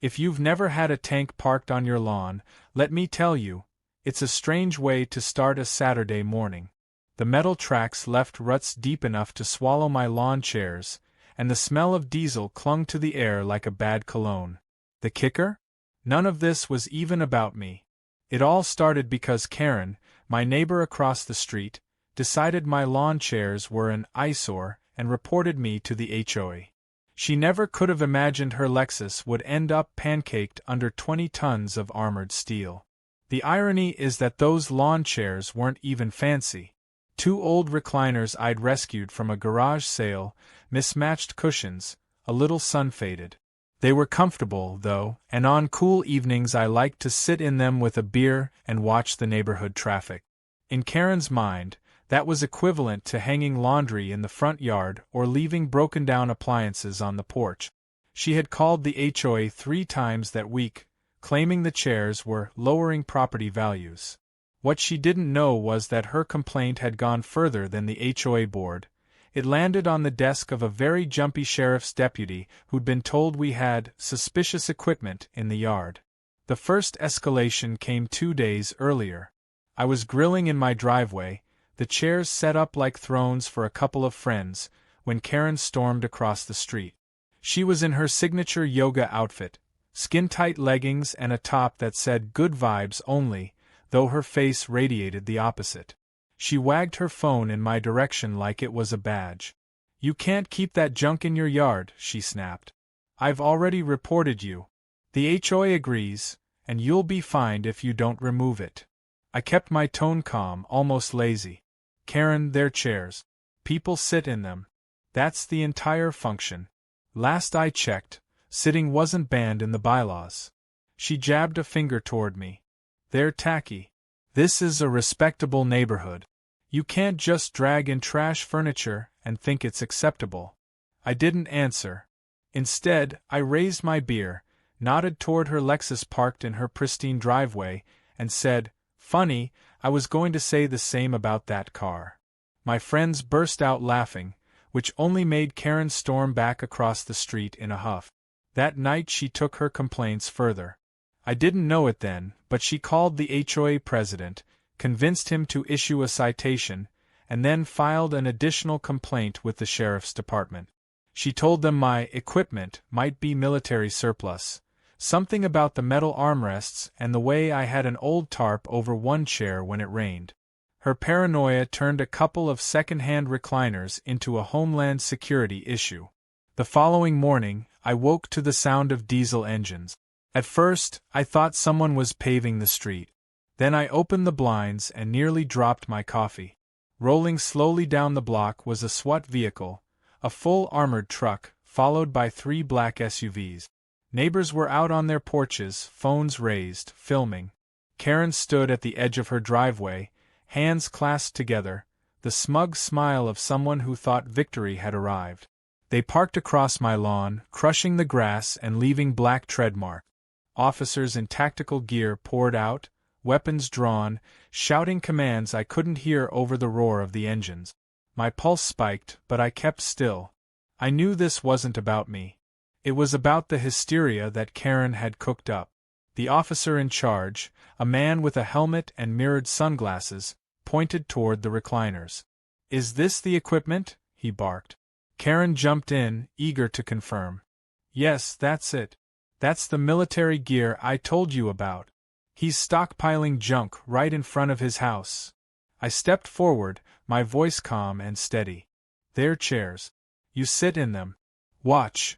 If you've never had a tank parked on your lawn, let me tell you, it's a strange way to start a Saturday morning. The metal tracks left ruts deep enough to swallow my lawn chairs, and the smell of diesel clung to the air like a bad cologne. The kicker? None of this was even about me. It all started because Karen, my neighbor across the street, decided my lawn chairs were an eyesore and reported me to the HOA. She never could have imagined her Lexus would end up pancaked under 20 tons of armored steel. The irony is that those lawn chairs weren't even fancy. 2 old recliners I'd rescued from a garage sale, mismatched cushions, a little sun-faded. They were comfortable, though, and on cool evenings I liked to sit in them with a beer and watch the neighborhood traffic. In Karen's mind, that was equivalent to hanging laundry in the front yard or leaving broken-down appliances on the porch. She had called the HOA 3 times that week, claiming the chairs were lowering property values. What she didn't know was that her complaint had gone further than the HOA board. It landed on the desk of a very jumpy sheriff's deputy who'd been told we had suspicious equipment in the yard. The first escalation came 2 days earlier. I was grilling in my driveway, the chairs set up like thrones for a couple of friends, when Karen stormed across the street. She was in her signature yoga outfit, skin-tight leggings and a top that said "good vibes only," though her face radiated the opposite. She wagged her phone in my direction like it was a badge. "You can't keep that junk in your yard," she snapped. "I've already reported you. The HOA agrees, and you'll be fined if you don't remove it." I kept my tone calm, almost lazy. "Karen, they're chairs. People sit in them. That's the entire function. Last I checked, sitting wasn't banned in the bylaws." She jabbed a finger toward me. "They're tacky. This is a respectable neighborhood. You can't just drag in trash furniture and think it's acceptable." I didn't answer. Instead, I raised my beer, nodded toward her Lexus parked in her pristine driveway, and said, "Funny, I was going to say the same about that car." My friends burst out laughing, which only made Karen storm back across the street in a huff. That night she took her complaints further. I didn't know it then, but she called the HOA president, convinced him to issue a citation, and then filed an additional complaint with the sheriff's department. She told them my equipment might be military surplus, something about the metal armrests and the way I had an old tarp over one chair when it rained. Her paranoia turned a couple of second-hand recliners into a Homeland Security issue. The following morning, I woke to the sound of diesel engines. At first, I thought someone was paving the street. Then I opened the blinds and nearly dropped my coffee. Rolling slowly down the block was a SWAT vehicle, a full armored truck, followed by 3 black SUVs. Neighbors were out on their porches, phones raised, filming. Karen stood at the edge of her driveway, hands clasped together, the smug smile of someone who thought victory had arrived. They parked across my lawn, crushing the grass and leaving black tread marks. Officers in tactical gear poured out, weapons drawn, shouting commands I couldn't hear over the roar of the engines. My pulse spiked, but I kept still. I knew this wasn't about me. It was about the hysteria that Karen had cooked up. The officer in charge, a man with a helmet and mirrored sunglasses, pointed toward the recliners. "Is this the equipment?" he barked. Karen jumped in, eager to confirm. "Yes, that's it. That's the military gear I told you about. He's stockpiling junk right in front of his house." I stepped forward, my voice calm and steady. "They're chairs. You sit in them. Watch."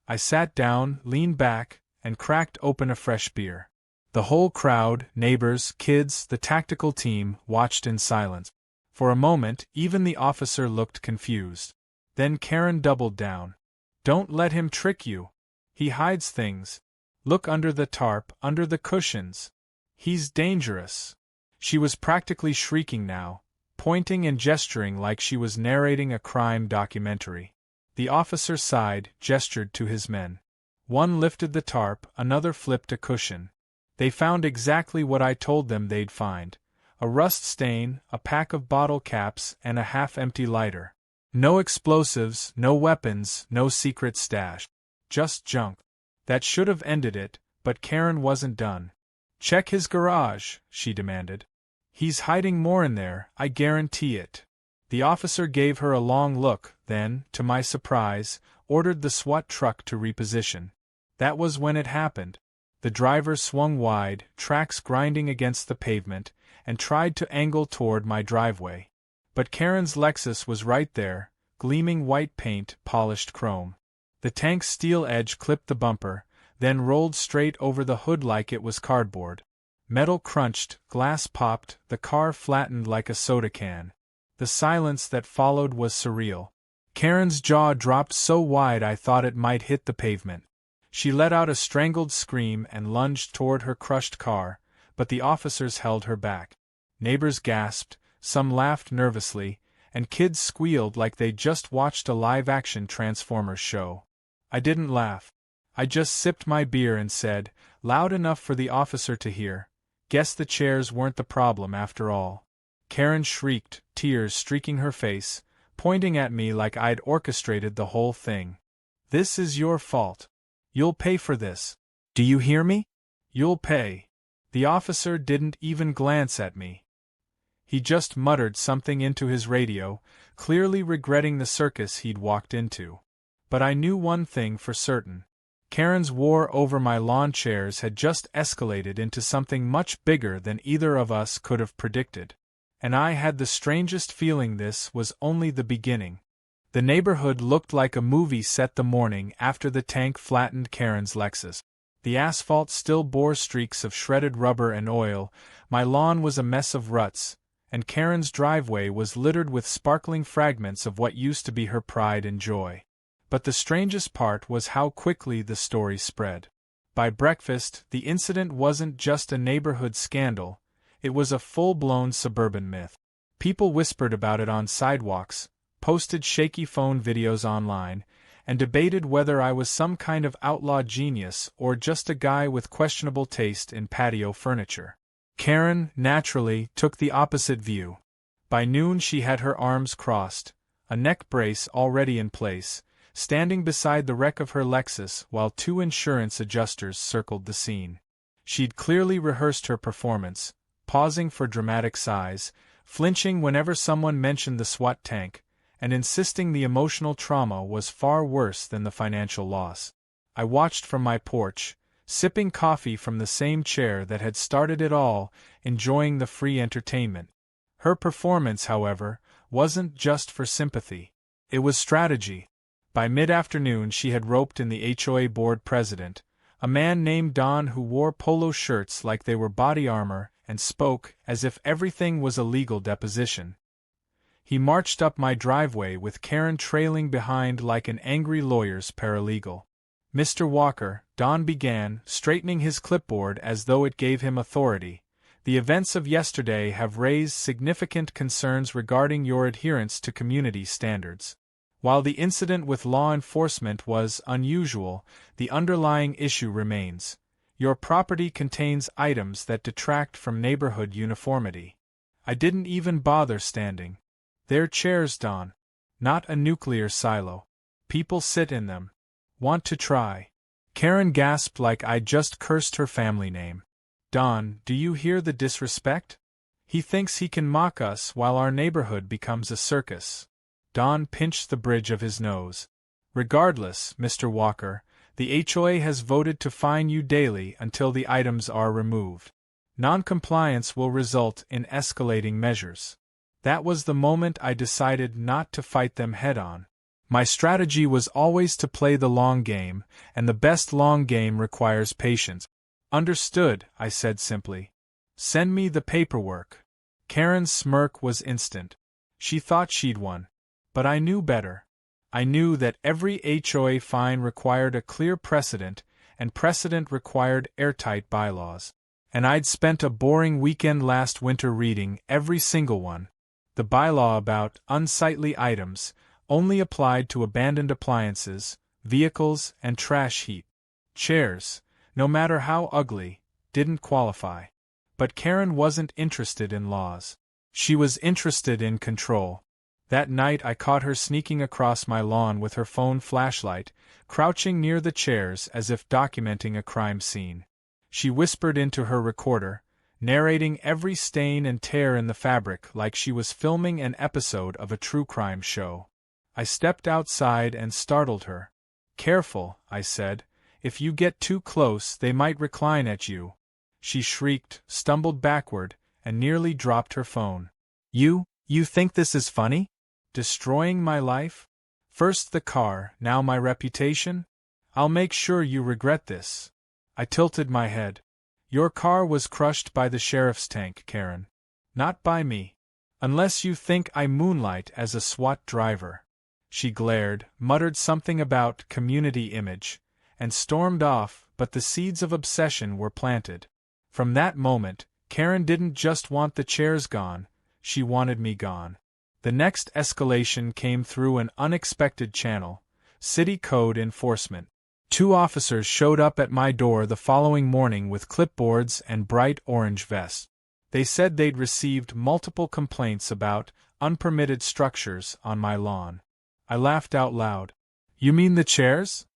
I sat down, leaned back, and cracked open a fresh beer. The whole crowd, neighbors, kids, the tactical team, watched in silence. For a moment, even the officer looked confused. Then Karen doubled down. "Don't let him trick you. He hides things. Look under the tarp, under the cushions. He's dangerous." She was practically shrieking now, pointing and gesturing like she was narrating a crime documentary. The officer sighed, gestured to his men. One lifted the tarp, another flipped a cushion. They found exactly what I told them they'd find: a rust stain, a pack of bottle caps, and a half-empty lighter. No explosives, no weapons, no secret stash. Just junk. That should have ended it, but Karen wasn't done. "Check his garage," she demanded. "He's hiding more in there, I guarantee it." The officer gave her a long look, then, to my surprise, ordered the SWAT truck to reposition. That was when it happened. The driver swung wide, tracks grinding against the pavement, and tried to angle toward my driveway. But Karen's Lexus was right there, gleaming white paint, polished chrome. The tank's steel edge clipped the bumper, then rolled straight over the hood like it was cardboard. Metal crunched, glass popped, the car flattened like a soda can. The silence that followed was surreal. Karen's jaw dropped so wide I thought it might hit the pavement. She let out a strangled scream and lunged toward her crushed car, but the officers held her back. Neighbors gasped, some laughed nervously, and kids squealed like they'd just watched a live-action Transformers show. I didn't laugh. I just sipped my beer and said, loud enough for the officer to hear, "Guess the chairs weren't the problem after all." Karen shrieked, tears streaking her face, pointing at me like I'd orchestrated the whole thing. "This is your fault. You'll pay for this. Do you hear me? You'll pay." The officer didn't even glance at me. He just muttered something into his radio, clearly regretting the circus he'd walked into. But I knew one thing for certain. Karen's war over my lawn chairs had just escalated into something much bigger than either of us could have predicted. And I had the strangest feeling this was only the beginning. The neighborhood looked like a movie set the morning after the tank flattened Karen's Lexus. The asphalt still bore streaks of shredded rubber and oil, my lawn was a mess of ruts, and Karen's driveway was littered with sparkling fragments of what used to be her pride and joy. But the strangest part was how quickly the story spread. By breakfast, the incident wasn't just a neighborhood scandal, it was a full-blown suburban myth. People whispered about it on sidewalks, posted shaky phone videos online, and debated whether I was some kind of outlaw genius or just a guy with questionable taste in patio furniture. Karen, naturally, took the opposite view. By noon she had her arms crossed, a neck brace already in place, standing beside the wreck of her Lexus while two insurance adjusters circled the scene. She'd clearly rehearsed her performance, pausing for dramatic sighs, flinching whenever someone mentioned the SWAT tank, and insisting the emotional trauma was far worse than the financial loss. I watched from my porch, sipping coffee from the same chair that had started it all, enjoying the free entertainment. Her performance, however, wasn't just for sympathy. It was strategy. By mid-afternoon she had roped in the HOA board president, a man named Don who wore polo shirts like they were body armor and spoke as if everything was a legal deposition. He marched up my driveway with Karen trailing behind like an angry lawyer's paralegal. "Mr. Walker," Don began, straightening his clipboard as though it gave him authority, "the events of yesterday have raised significant concerns regarding your adherence to community standards. While the incident with law enforcement was unusual, the underlying issue remains. Your property contains items that detract from neighborhood uniformity." I didn't even bother standing. "They're chairs, Don. Not a nuclear silo. People sit in them. Want to try?" Karen gasped like I'd just cursed her family name. "Don, do you hear the disrespect? He thinks he can mock us while our neighborhood becomes a circus." Don pinched the bridge of his nose. "Regardless, Mr. Walker, the HOA has voted to fine you daily until the items are removed. Non-compliance will result in escalating measures." That was the moment I decided not to fight them head-on. My strategy was always to play the long game, and the best long game requires patience. "Understood," I said simply. "Send me the paperwork." Karen's smirk was instant. She thought she'd won. But I knew better. I knew that every HOA fine required a clear precedent, and precedent required airtight bylaws. And I'd spent a boring weekend last winter reading every single one. The bylaw about unsightly items only applied to abandoned appliances, vehicles, and trash heap. Chairs, no matter how ugly, didn't qualify. But Karen wasn't interested in laws. She was interested in control. That night I caught her sneaking across my lawn with her phone flashlight, crouching near the chairs as if documenting a crime scene. She whispered into her recorder, narrating every stain and tear in the fabric like she was filming an episode of a true crime show. I stepped outside and startled her. "Careful," I said. "If you get too close, they might recline at you." She shrieked, stumbled backward, and nearly dropped her phone. You think this is funny? Destroying my life? First the car, now my reputation? I'll make sure you regret this." I tilted my head. "Your car was crushed by the sheriff's tank, Karen. Not by me. Unless you think I moonlight as a SWAT driver." She glared, muttered something about community image, and stormed off, but the seeds of obsession were planted. From that moment, Karen didn't just want the chairs gone, she wanted me gone. The next escalation came through an unexpected channel: city code enforcement. 2 officers showed up at my door the following morning with clipboards and bright orange vests. They said they'd received multiple complaints about unpermitted structures on my lawn. I laughed out loud. "You mean the chairs?"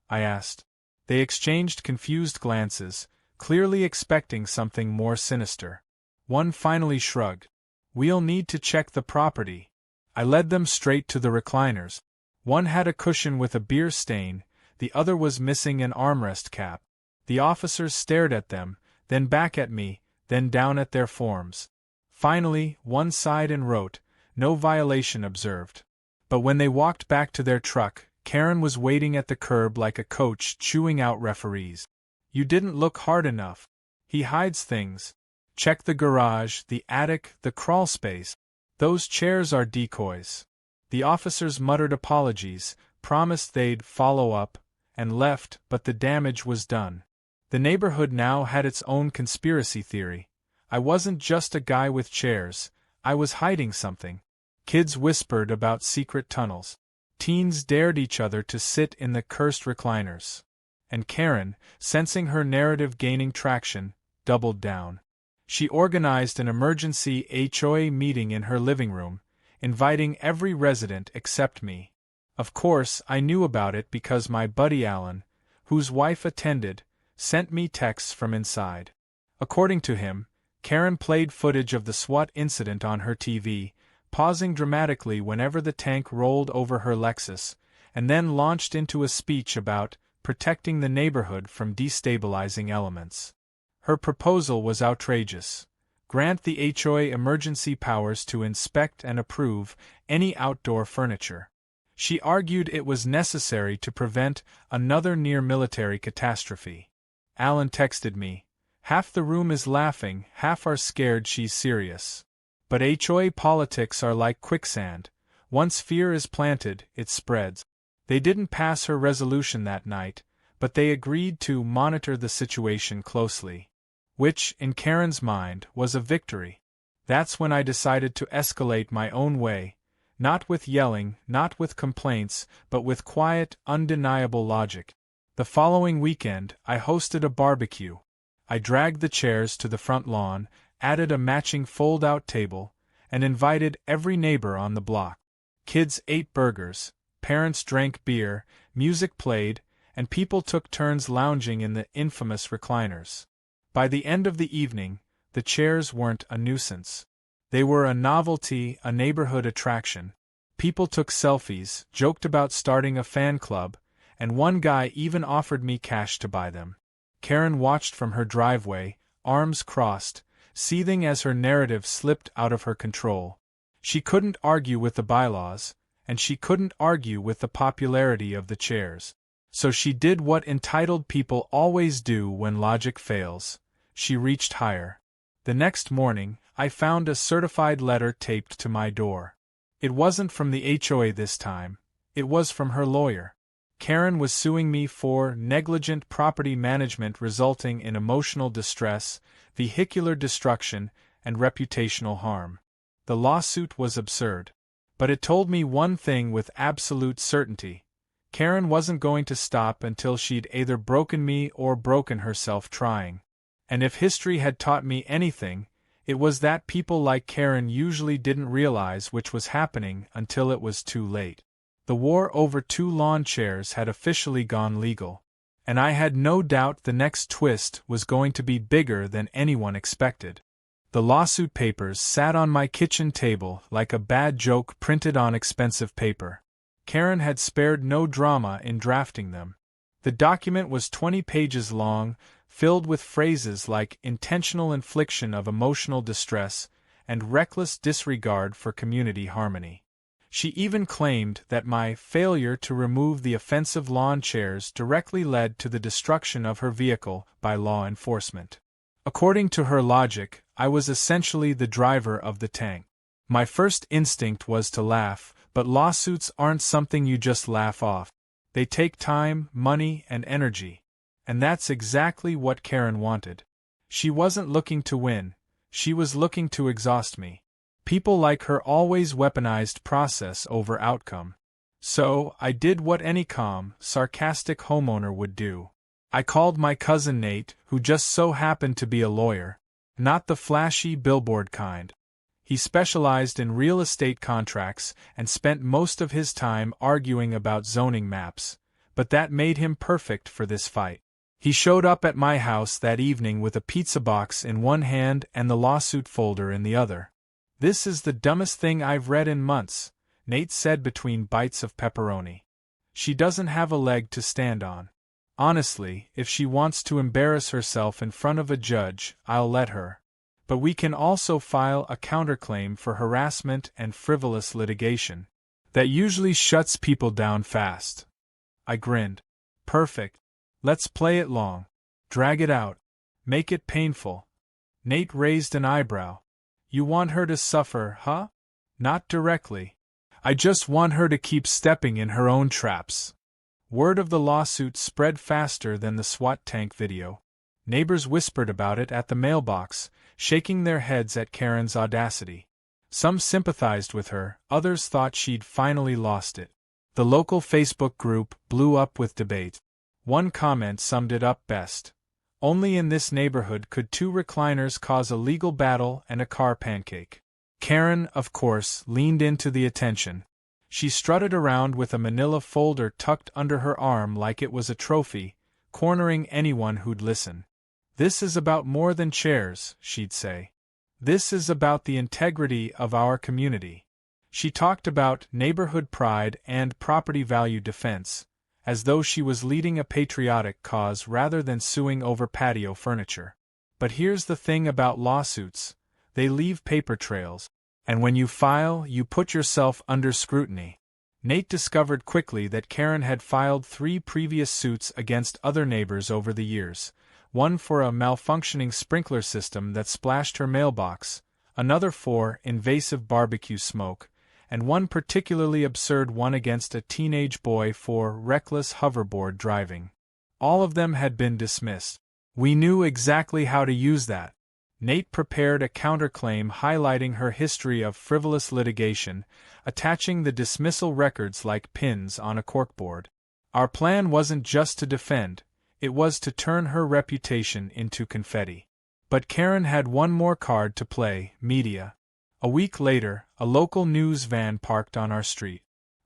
I asked. They exchanged confused glances, clearly expecting something more sinister. One finally shrugged. "We'll need to check the property." I led them straight to the recliners. One had a cushion with a beer stain, the other was missing an armrest cap. The officers stared at them, then back at me, then down at their forms. Finally, one sighed and wrote, "No violation observed." But when they walked back to their truck, Karen was waiting at the curb like a coach chewing out referees. "You didn't look hard enough. He hides things. Check the garage, the attic, the crawl space. Those chairs are decoys." The officers muttered apologies, promised they'd follow up, and left, but the damage was done. The neighborhood now had its own conspiracy theory. I wasn't just a guy with chairs, I was hiding something. Kids whispered about secret tunnels. Teens dared each other to sit in the cursed recliners. And Karen, sensing her narrative gaining traction, doubled down. She organized an emergency HOA meeting in her living room, inviting every resident except me. Of course, I knew about it because my buddy Alan, whose wife attended, sent me texts from inside. According to him, Karen played footage of the SWAT incident on her TV, pausing dramatically whenever the tank rolled over her Lexus, and then launched into a speech about protecting the neighborhood from destabilizing elements. Her proposal was outrageous. Grant the HOA emergency powers to inspect and approve any outdoor furniture. She argued it was necessary to prevent another near-military catastrophe. Alan texted me, "Half the room is laughing, half are scared she's serious." But HOA politics are like quicksand. Once fear is planted, it spreads. They didn't pass her resolution that night, but they agreed to monitor the situation closely. Which, in Karen's mind, was a victory. That's when I decided to escalate my own way, not with yelling, not with complaints, but with quiet, undeniable logic. The following weekend, I hosted a barbecue. I dragged the chairs to the front lawn, added a matching fold-out table, and invited every neighbor on the block. Kids ate burgers, parents drank beer, music played, and people took turns lounging in the infamous recliners. By the end of the evening, the chairs weren't a nuisance. They were a novelty, a neighborhood attraction. People took selfies, joked about starting a fan club, and one guy even offered me cash to buy them. Karen watched from her driveway, arms crossed, seething as her narrative slipped out of her control. She couldn't argue with the bylaws, and she couldn't argue with the popularity of the chairs. So she did what entitled people always do when logic fails. She reached higher. The next morning, I found a certified letter taped to my door. It wasn't from the HOA this time. It was from her lawyer. Karen was suing me for negligent property management resulting in emotional distress, vehicular destruction, and reputational harm. The lawsuit was absurd. But it told me one thing with absolute certainty. Karen wasn't going to stop until she'd either broken me or broken herself trying. And if history had taught me anything, It was that people like Karen usually didn't realize which was happening until it was too late. The war over 2 lawn chairs had officially gone legal, and I had no doubt the next twist was going to be bigger than anyone expected. The lawsuit papers sat on my kitchen table like a bad joke printed on expensive paper. Karen had spared no drama in drafting them. The document was 20 pages long, filled with phrases like intentional infliction of emotional distress and reckless disregard for community harmony. She even claimed that my failure to remove the offensive lawn chairs directly led to the destruction of her vehicle by law enforcement. According to her logic, I was essentially the driver of the tank. My first instinct was to laugh, but lawsuits aren't something you just laugh off. They take time, money, and energy. And that's exactly what Karen wanted. She wasn't looking to win, she was looking to exhaust me. People like her always weaponized process over outcome. So, I did what any calm, sarcastic homeowner would do. I called my cousin Nate, who just so happened to be a lawyer. Not the flashy billboard kind. He specialized in real estate contracts and spent most of his time arguing about zoning maps, but that made him perfect for this fight. He showed up at my house that evening with a pizza box in one hand and the lawsuit folder in the other. "This is the dumbest thing I've read in months," Nate said between bites of pepperoni. "She doesn't have a leg to stand on. Honestly, if she wants to embarrass herself in front of a judge, I'll let her. But we can also file a counterclaim for harassment and frivolous litigation. That usually shuts people down fast." I grinned. "Perfect. Let's play it long. Drag it out. Make it painful." Nate raised an eyebrow. "You want her to suffer, huh?" "Not directly. I just want her to keep stepping in her own traps." Word of the lawsuit spread faster than the SWAT tank video. Neighbors whispered about it at the mailbox, shaking their heads at Karen's audacity. Some sympathized with her, others thought she'd finally lost it. The local Facebook group blew up with debate. One comment summed it up best. "Only in this neighborhood could 2 recliners cause a legal battle and a car pancake." Karen, of course, leaned into the attention. She strutted around with a manila folder tucked under her arm like it was a trophy, cornering anyone who'd listen. "This is about more than chairs," she'd say. "This is about the integrity of our community." She talked about neighborhood pride and property value defense, as though she was leading a patriotic cause rather than suing over patio furniture. But here's the thing about lawsuits: they leave paper trails. And when you file, you put yourself under scrutiny. Nate discovered quickly that Karen had filed 3 previous suits against other neighbors over the years, one for a malfunctioning sprinkler system that splashed her mailbox, another for invasive barbecue smoke, and one particularly absurd one against a teenage boy for reckless hoverboard driving. All of them had been dismissed. We knew exactly how to use that. Nate prepared a counterclaim highlighting her history of frivolous litigation, attaching the dismissal records like pins on a corkboard. Our plan wasn't just to defend, it was to turn her reputation into confetti. But Karen had one more card to play: media. A week later, a local news van parked on our street.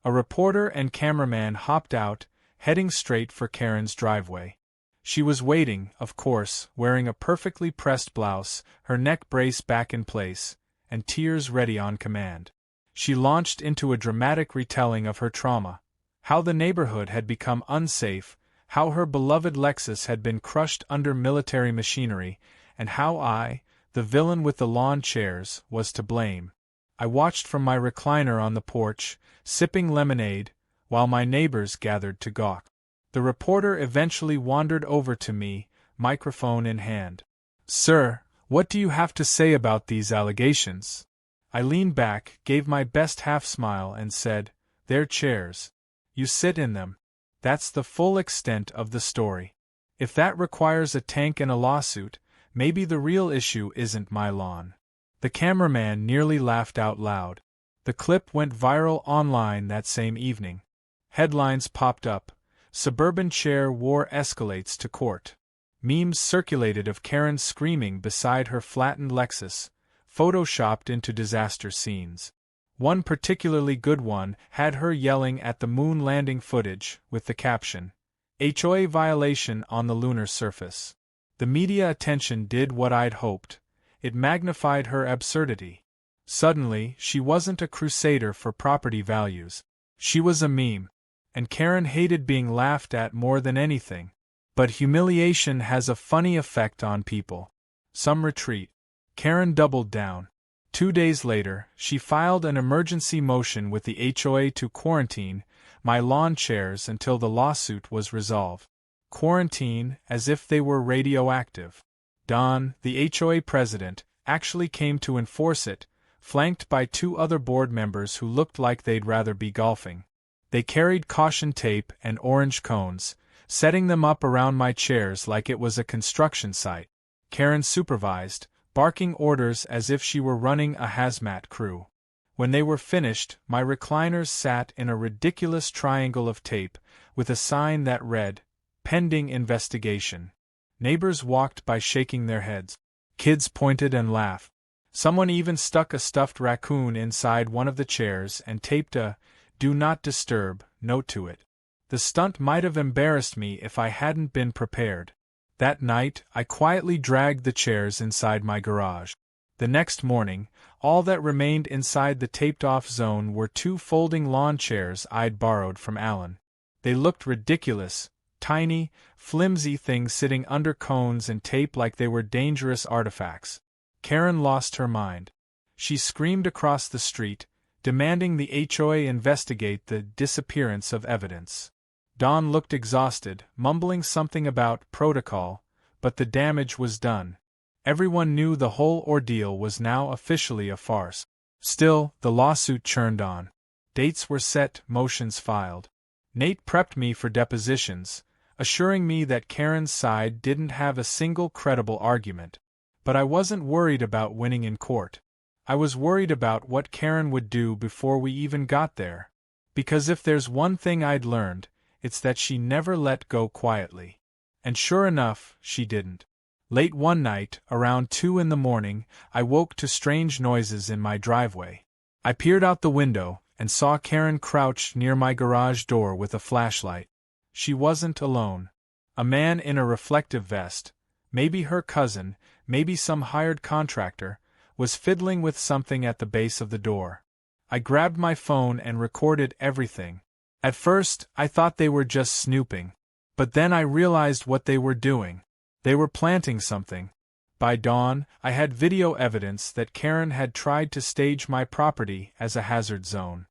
A reporter and cameraman hopped out, heading straight for Karen's driveway. She was waiting, of course, wearing a perfectly pressed blouse, her neck brace back in place, and tears ready on command. She launched into a dramatic retelling of her trauma, how the neighborhood had become unsafe, how her beloved Lexus had been crushed under military machinery, and how I, the villain with the lawn chairs, was to blame. I watched from my recliner on the porch, sipping lemonade, while my neighbors gathered to gawk. The reporter eventually wandered over to me, microphone in hand. "Sir, what do you have to say about these allegations?" I leaned back, gave my best half-smile and said, "They're chairs. You sit in them. That's the full extent of the story. If that requires a tank and a lawsuit, maybe the real issue isn't my lawn." The cameraman nearly laughed out loud. The clip went viral online that same evening. Headlines popped up: "Suburban chair war escalates to court." Memes circulated of Karen screaming beside her flattened Lexus, photoshopped into disaster scenes. One particularly good one had her yelling at the moon landing footage, with the caption, "HOA violation on the lunar surface." The media attention did what I'd hoped. It magnified her absurdity. Suddenly, she wasn't a crusader for property values. She was a meme. And Karen hated being laughed at more than anything. But humiliation has a funny effect on people. Some retreat. Karen doubled down. 2 days later, she filed an emergency motion with the HOA to quarantine my lawn chairs until the lawsuit was resolved. Quarantine, as if they were radioactive. Don, the HOA president, actually came to enforce it, flanked by 2 other board members who looked like they'd rather be golfing. They carried caution tape and orange cones, setting them up around my chairs like it was a construction site. Karen supervised, barking orders as if she were running a hazmat crew. When they were finished, my recliners sat in a ridiculous triangle of tape, with a sign that read, "Pending investigation." Neighbors walked by shaking their heads. Kids pointed and laughed. Someone even stuck a stuffed raccoon inside one of the chairs and taped a "Do Not Disturb" note to it. The stunt might have embarrassed me if I hadn't been prepared. That night, I quietly dragged the chairs inside my garage. The next morning, all that remained inside the taped-off zone were 2 folding lawn chairs I'd borrowed from Alan. They looked ridiculous, tiny, flimsy things sitting under cones and tape like they were dangerous artifacts. Karen lost her mind. She screamed across the street, demanding the HOA investigate the disappearance of evidence. Don looked exhausted, mumbling something about protocol, but the damage was done. Everyone knew the whole ordeal was now officially a farce. Still, the lawsuit churned on. Dates were set, motions filed. Nate prepped me for depositions, assuring me that Karen's side didn't have a single credible argument. But I wasn't worried about winning in court. I was worried about what Karen would do before we even got there. Because if there's one thing I'd learned, it's that she never let go quietly. And sure enough, she didn't. Late one night, around 2 in the morning, I woke to strange noises in my driveway. I peered out the window and saw Karen crouched near my garage door with a flashlight. She wasn't alone. A man in a reflective vest, maybe her cousin, maybe some hired contractor, was fiddling with something at the base of the door. I grabbed my phone and recorded everything. At first, I thought they were just snooping. But then I realized what they were doing. They were planting something. By dawn, I had video evidence that Karen had tried to stage my property as a hazard zone.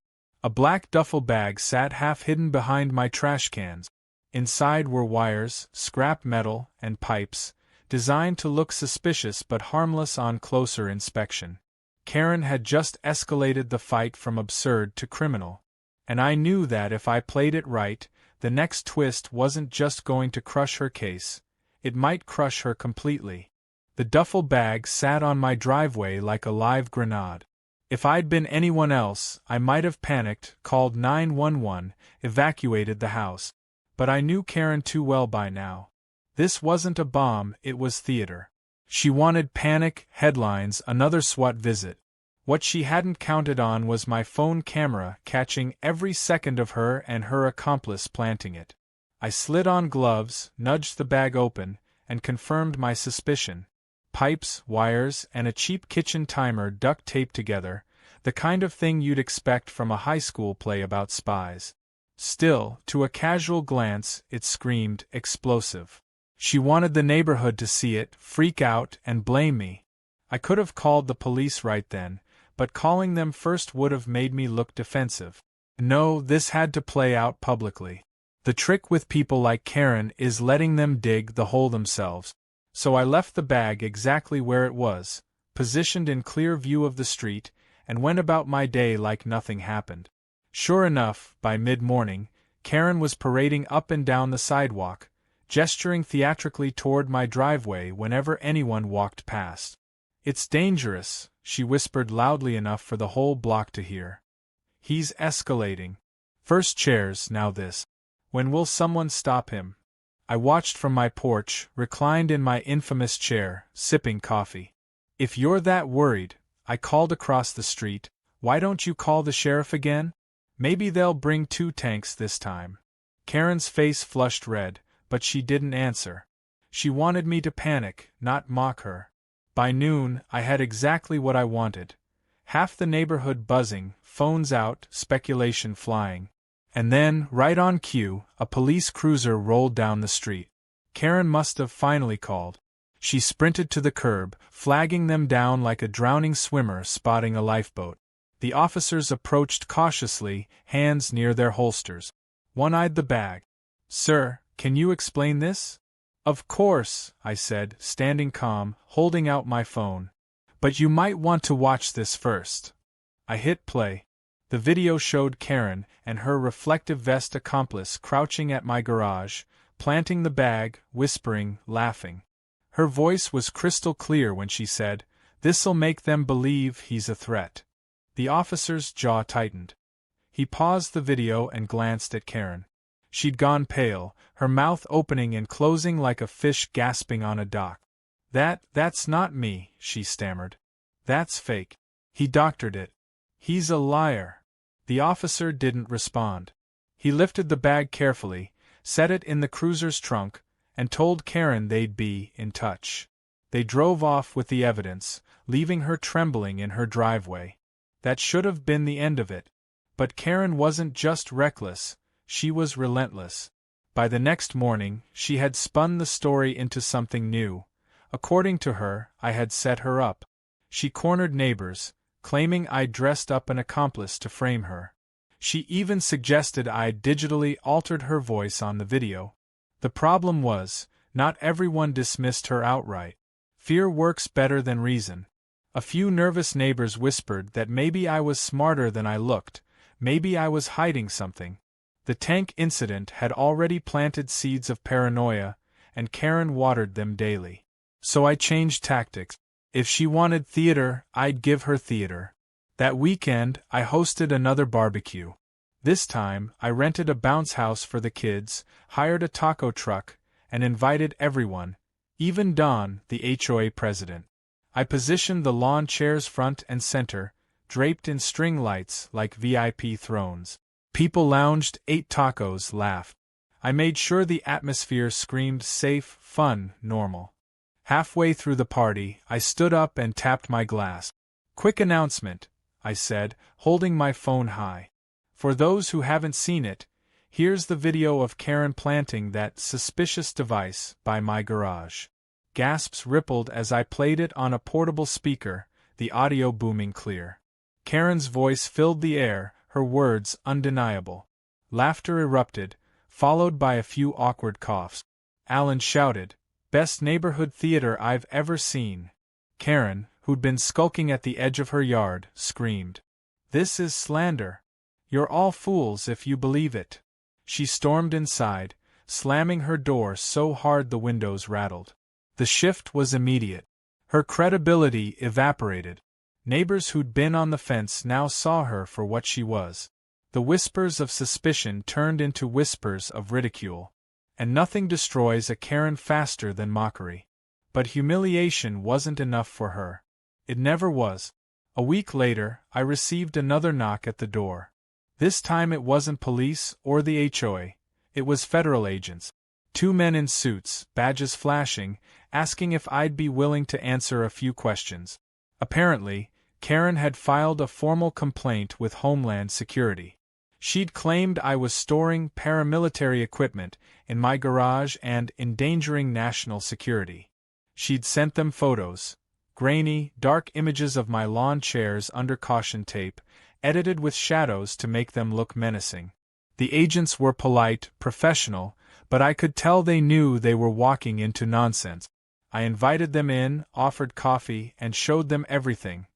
A black duffel bag sat half-hidden behind my trash cans. Inside were wires, scrap metal, and pipes, designed to look suspicious but harmless on closer inspection. Karen had just escalated the fight from absurd to criminal. And I knew that if I played it right, the next twist wasn't just going to crush her case, it might crush her completely. The duffel bag sat on my driveway like a live grenade. If I'd been anyone else, I might have panicked, called 911, evacuated the house. But I knew Karen too well by now. This wasn't a bomb, it was theater. She wanted panic, headlines, another SWAT visit. What she hadn't counted on was my phone camera catching every second of her and her accomplice planting it. I slid on gloves, nudged the bag open, and confirmed my suspicion. Pipes, wires, and a cheap kitchen timer duct taped together, the kind of thing you'd expect from a high school play about spies. Still, to a casual glance, it screamed explosive. She wanted the neighborhood to see it, freak out, and blame me. I could have called the police right then, but calling them first would have made me look defensive. No, this had to play out publicly. The trick with people like Karen is letting them dig the hole themselves. So I left the bag exactly where it was, positioned in clear view of the street, and went about my day like nothing happened. Sure enough, by mid-morning, Karen was parading up and down the sidewalk, gesturing theatrically toward my driveway whenever anyone walked past. "It's dangerous," she whispered loudly enough for the whole block to hear. "He's escalating. First chairs, now this. When will someone stop him?" I watched from my porch, reclined in my infamous chair, sipping coffee. "If you're that worried," I called across the street. Why don't you call the sheriff again? Maybe they'll bring 2 tanks this time. Karen's face flushed red, but she didn't answer. She wanted me to panic, not mock her. By noon, I had exactly what I wanted. Half the neighborhood buzzing, phones out, speculation flying. And then, right on cue, a police cruiser rolled down the street. Karen must have finally called. She sprinted to the curb, flagging them down like a drowning swimmer spotting a lifeboat. The officers approached cautiously, hands near their holsters. One eyed the bag. "Sir, can you explain this?" "Of course," I said, standing calm, holding out my phone. "But you might want to watch this first." I hit play. The video showed Karen and her reflective vest accomplice crouching at my garage, planting the bag, whispering, laughing. Her voice was crystal clear when she said, "This'll make them believe he's a threat." The officer's jaw tightened. He paused the video and glanced at Karen. She'd gone pale, her mouth opening and closing like a fish gasping on a dock. That's not me," she stammered. "That's fake. He doctored it. He's a liar." The officer didn't respond. He lifted the bag carefully, set it in the cruiser's trunk, and told Karen they'd be in touch. They drove off with the evidence, leaving her trembling in her driveway. That should have been the end of it. But Karen wasn't just reckless, she was relentless. By the next morning, she had spun the story into something new. According to her, I had set her up. She cornered neighbors, claiming I'd dressed up an accomplice to frame her. She even suggested I'd digitally altered her voice on the video. The problem was, not everyone dismissed her outright. Fear works better than reason. A few nervous neighbors whispered that maybe I was smarter than I looked, maybe I was hiding something. The tank incident had already planted seeds of paranoia, and Karen watered them daily. So I changed tactics. If she wanted theater, I'd give her theater. That weekend, I hosted another barbecue. This time, I rented a bounce house for the kids, hired a taco truck, and invited everyone, even Don, the HOA president. I positioned the lawn chairs front and center, draped in string lights like VIP thrones. People lounged, ate tacos, laughed. I made sure the atmosphere screamed safe, fun, normal. Halfway through the party, I stood up and tapped my glass. "Quick announcement," I said, holding my phone high. "For those who haven't seen it, here's the video of Karen planting that suspicious device by my garage." Gasps rippled as I played it on a portable speaker, the audio booming clear. Karen's voice filled the air, her words undeniable. Laughter erupted, followed by a few awkward coughs. Alan shouted, "Best neighborhood theater I've ever seen." Karen, who'd been skulking at the edge of her yard, screamed, "This is slander. You're all fools if you believe it." She stormed inside, slamming her door so hard the windows rattled. The shift was immediate. Her credibility evaporated. Neighbors who'd been on the fence now saw her for what she was. The whispers of suspicion turned into whispers of ridicule. And nothing destroys a Karen faster than mockery. But humiliation wasn't enough for her. It never was. A week later, I received another knock at the door. This time it wasn't police or the HOA. It was federal agents. 2 men in suits, badges flashing, asking if I'd be willing to answer a few questions. Apparently, Karen had filed a formal complaint with Homeland Security. She'd claimed I was storing paramilitary equipment in my garage and endangering national security. She'd sent them photos, grainy, dark images of my lawn chairs under caution tape, edited with shadows to make them look menacing. The agents were polite, professional, but I could tell they knew they were walking into nonsense. I invited them in, offered coffee, and showed them everything.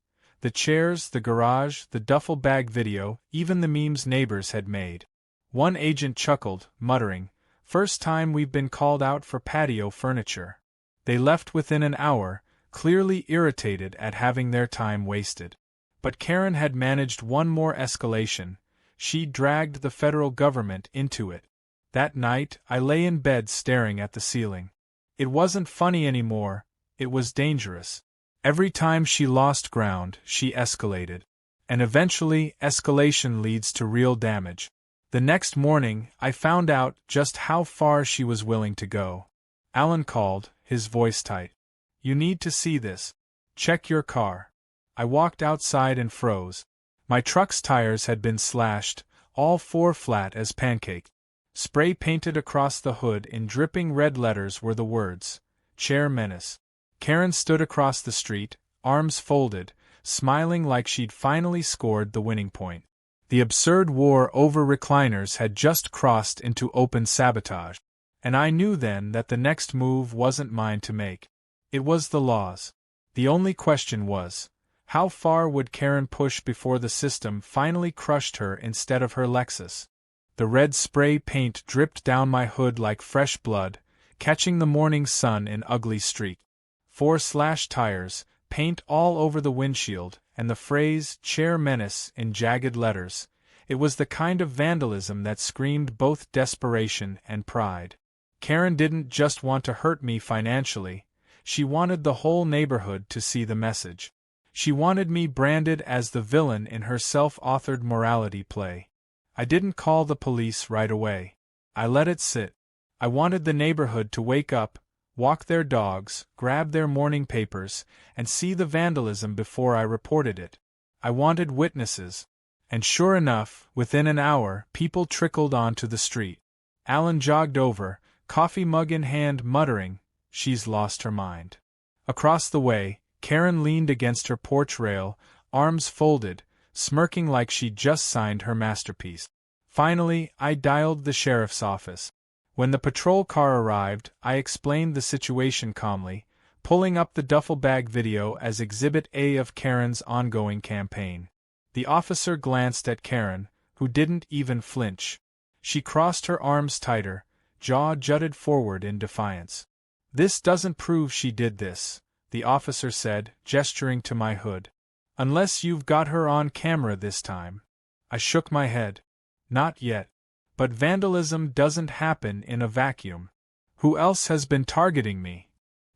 The chairs, the garage, the duffel bag video, even the memes neighbors had made. One agent chuckled, muttering, "First time we've been called out for patio furniture." They left within an hour, clearly irritated at having their time wasted. But Karen had managed one more escalation. She dragged the federal government into it. That night, I lay in bed staring at the ceiling. It wasn't funny anymore, it was dangerous. Every time she lost ground, she escalated. And eventually, escalation leads to real damage. The next morning, I found out just how far she was willing to go. Alan called, his voice tight. "You need to see this. Check your car." I walked outside and froze. My truck's tires had been slashed, all four flat as pancakes. Spray painted across the hood in dripping red letters were the words, "Chair Menace." Karen stood across the street, arms folded, smiling like she'd finally scored the winning point. The absurd war over recliners had just crossed into open sabotage. And I knew then that the next move wasn't mine to make. It was the law's. The only question was, how far would Karen push before the system finally crushed her instead of her Lexus? The red spray paint dripped down my hood like fresh blood, catching the morning sun in ugly streaks. 4 slashed tires, paint all over the windshield, and the phrase, "Chair Menace," in jagged letters. It was the kind of vandalism that screamed both desperation and pride. Karen didn't just want to hurt me financially, she wanted the whole neighborhood to see the message. She wanted me branded as the villain in her self-authored morality play. I didn't call the police right away. I let it sit. I wanted the neighborhood to wake up, walk their dogs, grab their morning papers, and see the vandalism before I reported it. I wanted witnesses. And sure enough, within an hour, people trickled onto the street. Alan jogged over, coffee mug in hand, muttering, "She's lost her mind." Across the way, Karen leaned against her porch rail, arms folded, smirking like she'd just signed her masterpiece. Finally, I dialed the sheriff's office. When the patrol car arrived, I explained the situation calmly, pulling up the duffel bag video as Exhibit A of Karen's ongoing campaign. The officer glanced at Karen, who didn't even flinch. She crossed her arms tighter, jaw jutted forward in defiance. "This doesn't prove she did this," the officer said, gesturing to my hood. "Unless you've got her on camera this time." I shook my head. "Not yet. But vandalism doesn't happen in a vacuum. Who else has been targeting me?"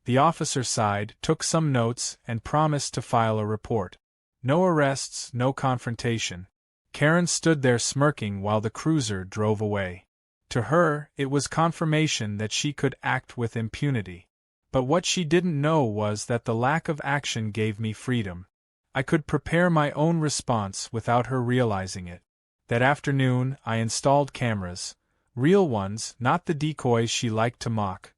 The officer sighed, took some notes, and promised to file a report. No arrests, no confrontation. Karen stood there smirking while the cruiser drove away. To her, it was confirmation that she could act with impunity. But what she didn't know was that the lack of action gave me freedom. I could prepare my own response without her realizing it. That afternoon, I installed cameras. Real ones, not the decoys she liked to mock.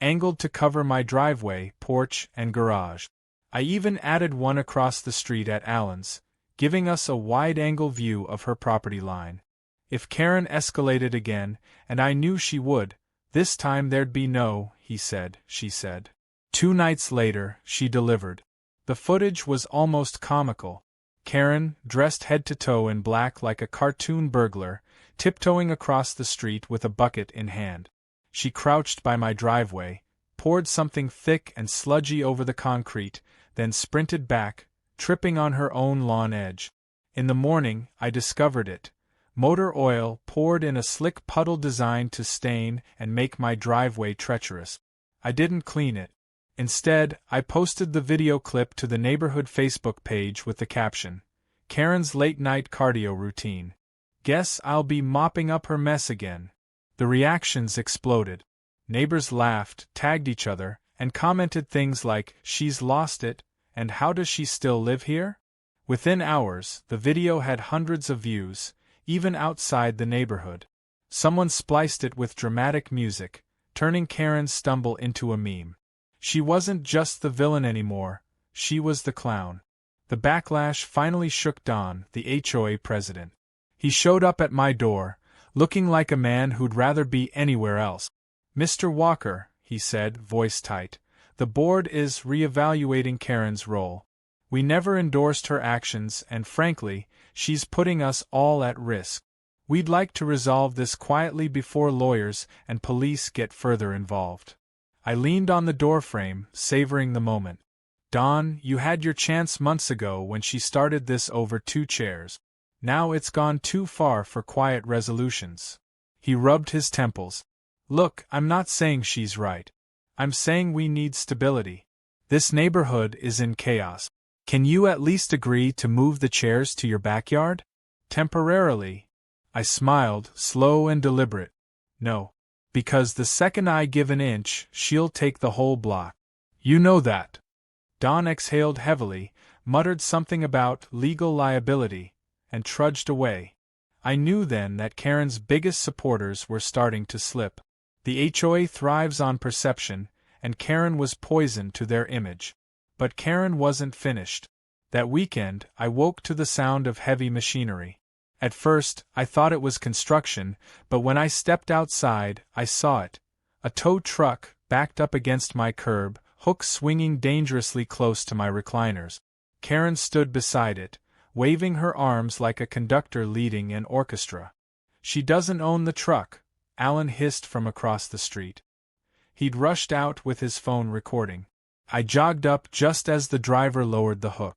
Angled to cover my driveway, porch, and garage. I even added one across the street at Allen's, giving us a wide-angle view of her property line. If Karen escalated again, and I knew she would, this time there'd be no, she said. 2 nights later, she delivered. The footage was almost comical. Karen, dressed head to toe in black like a cartoon burglar, tiptoeing across the street with a bucket in hand. She crouched by my driveway, poured something thick and sludgy over the concrete, then sprinted back, tripping on her own lawn edge. In the morning, I discovered it. Motor oil poured in a slick puddle designed to stain and make my driveway treacherous. I didn't clean it. Instead, I posted the video clip to the neighborhood Facebook page with the caption, "Karen's late-night cardio routine. Guess I'll be mopping up her mess again." The reactions exploded. Neighbors laughed, tagged each other, and commented things like, "She's lost it," and "How does she still live here?" Within hours, the video had hundreds of views, even outside the neighborhood. Someone spliced it with dramatic music, turning Karen's stumble into a meme. She wasn't just the villain anymore, she was the clown. The backlash finally shook Don, the HOA president. He showed up at my door, looking like a man who'd rather be anywhere else. "Mr. Walker," he said, voice tight, "the board is reevaluating Karen's role. We never endorsed her actions and frankly, she's putting us all at risk. We'd like to resolve this quietly before lawyers and police get further involved." I leaned on the doorframe, savoring the moment. "Don, you had your chance months ago when she started this over 2 chairs. Now it's gone too far for quiet resolutions." He rubbed his temples. "Look, I'm not saying she's right. I'm saying we need stability. This neighborhood is in chaos. Can you at least agree to move the chairs to your backyard? Temporarily. I smiled, slow and deliberate. No. Because the second I give an inch, she'll take the whole block. You know that. Don exhaled heavily, muttered something about legal liability, and trudged away. I knew then that Karen's biggest supporters were starting to slip. The HOA thrives on perception, and Karen was poison to their image. But Karen wasn't finished. That weekend, I woke to the sound of heavy machinery. At first, I thought it was construction, but when I stepped outside, I saw it. A tow truck, backed up against my curb, hook swinging dangerously close to my recliners. Karen stood beside it, waving her arms like a conductor leading an orchestra. She doesn't own the truck, Alan hissed from across the street. He'd rushed out with his phone recording. I jogged up just as the driver lowered the hook.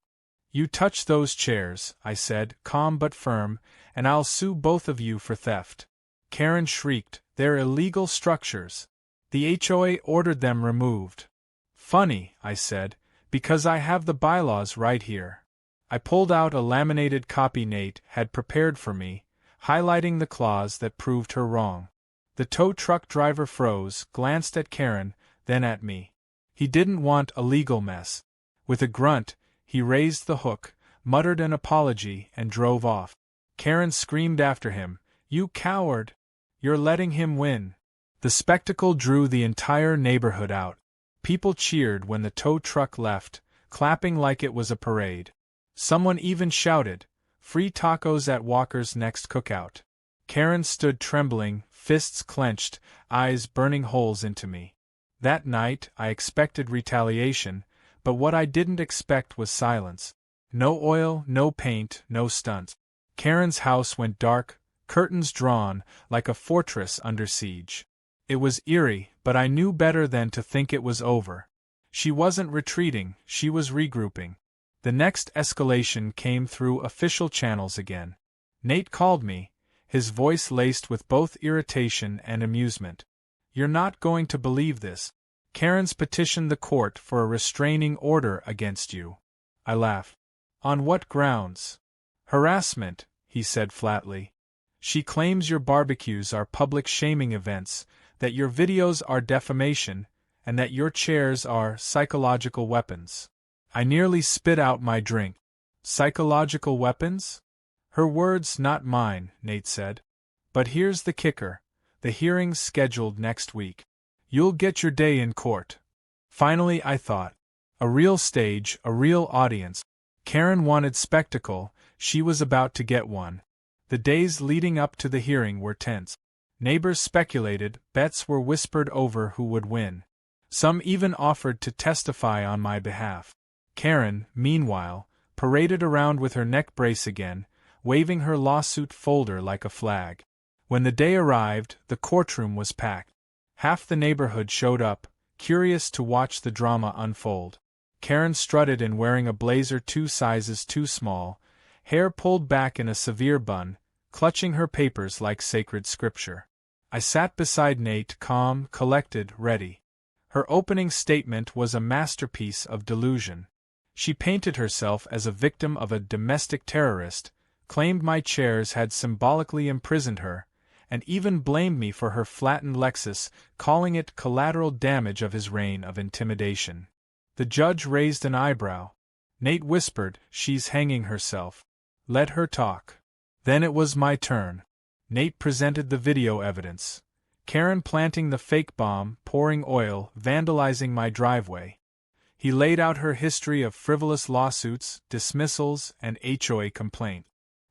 You touch those chairs, I said, calm but firm, and I'll sue both of you for theft. Karen shrieked, they're illegal structures. The HOA ordered them removed. Funny, I said, because I have the bylaws right here. I pulled out a laminated copy Nate had prepared for me, highlighting the clause that proved her wrong. The tow truck driver froze, glanced at Karen, then at me. He didn't want a legal mess. With a grunt, he raised the hook, muttered an apology, and drove off. Karen screamed after him, "You coward! You're letting him win." The spectacle drew the entire neighborhood out. People cheered when the tow truck left, clapping like it was a parade. Someone even shouted, "Free tacos at Walker's next cookout." Karen stood trembling, fists clenched, eyes burning holes into me. That night, I expected retaliation, but what I didn't expect was silence. No oil, no paint, no stunts. Karen's house went dark, curtains drawn, like a fortress under siege. It was eerie, but I knew better than to think it was over. She wasn't retreating, she was regrouping. The next escalation came through official channels again. Nate called me, his voice laced with both irritation and amusement. "You're not going to believe this. Karen's petitioned the court for a restraining order against you." I laughed. "On what grounds?" "Harassment," he said flatly. "She claims your barbecues are public shaming events, that your videos are defamation, and that your chairs are psychological weapons." I nearly spit out my drink. "Psychological weapons?" "Her words, not mine," Nate said. "But here's the kicker. The hearing's scheduled next week. You'll get your day in court." Finally, I thought. A real stage, a real audience. Karen wanted spectacle, she was about to get one. The days leading up to the hearing were tense. Neighbors speculated, bets were whispered over who would win. Some even offered to testify on my behalf. Karen, meanwhile, paraded around with her neck brace again, waving her lawsuit folder like a flag. When the day arrived, the courtroom was packed. Half the neighborhood showed up, curious to watch the drama unfold. Karen strutted in wearing a blazer 2 sizes too small, hair pulled back in a severe bun, clutching her papers like sacred scripture. I sat beside Nate, calm, collected, ready. Her opening statement was a masterpiece of delusion. She painted herself as a victim of a domestic terrorist, claimed my chairs had symbolically imprisoned her, and even blamed me for her flattened Lexus, calling it collateral damage of his reign of intimidation. The judge raised an eyebrow. Nate whispered, "She's hanging herself. Let her talk." Then it was my turn. Nate presented the video evidence. Karen planting the fake bomb, pouring oil, vandalizing my driveway. He laid out her history of frivolous lawsuits, dismissals, and HOA complaint.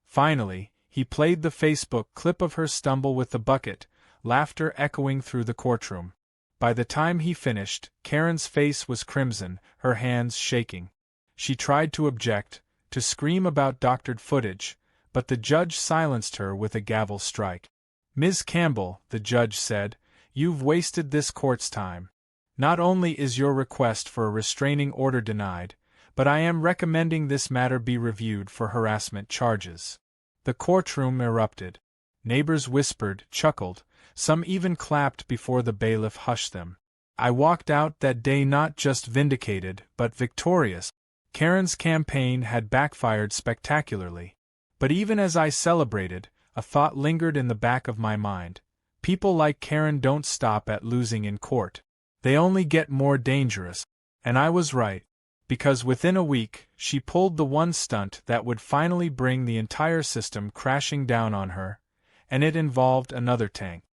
Finally, he played the Facebook clip of her stumble with the bucket, laughter echoing through the courtroom. By the time he finished, Karen's face was crimson, her hands shaking. She tried to object, to scream about doctored footage, but the judge silenced her with a gavel strike. "Ms. Campbell," the judge said, "you've wasted this court's time. Not only is your request for a restraining order denied, but I am recommending this matter be reviewed for harassment charges." The courtroom erupted. Neighbors whispered, chuckled, some even clapped before the bailiff hushed them. I walked out that day not just vindicated, but victorious. Karen's campaign had backfired spectacularly. But even as I celebrated, a thought lingered in the back of my mind. People like Karen don't stop at losing in court. They only get more dangerous. And I was right. Because within a week, she pulled the one stunt that would finally bring the entire system crashing down on her, and it involved another tank.